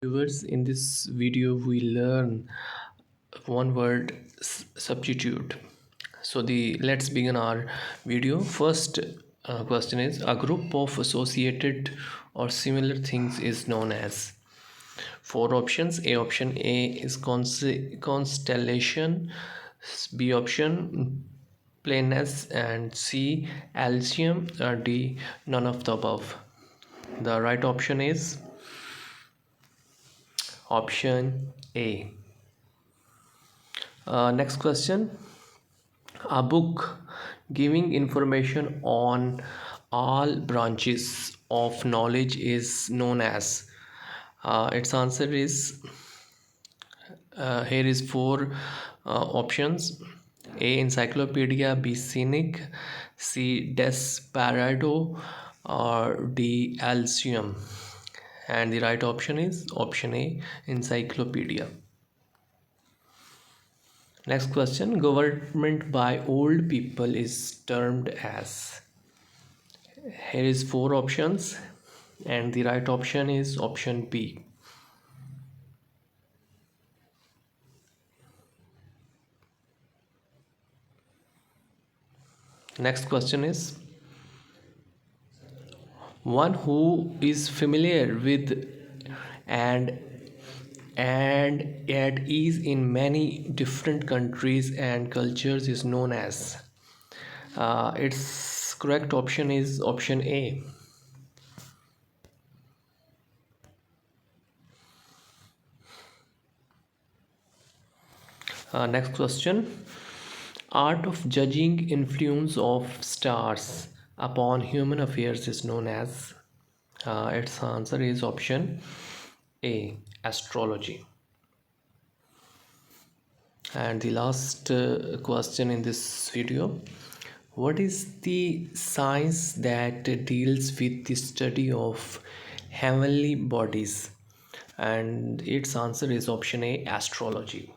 Viewers, in this video we learn one word substitute. So the let's begin our video. First question is, a group of associated or similar things is known as. Four options. A option A is constellation, B option planets, and C Alcium, or D none of the above. The right option is option A. Next question. A book giving information on all branches of knowledge is known as. Its answer is here is four options. A. Encyclopedia, B. Scenic, C. Desperado, or D. Alcium. And the right option is option A. Encyclopedia. Next question. Government by old people is termed as. Here is four options and the right option is option B. Next question is, one who is familiar with and at ease in many different countries and cultures is known as. Its correct option is option A. Next question. Art of judging influence of stars upon human affairs is known as. Its answer is option A. Astrology. And the last question in this video. What is the science that deals with the study of heavenly bodies? And its answer is option A. Astrology.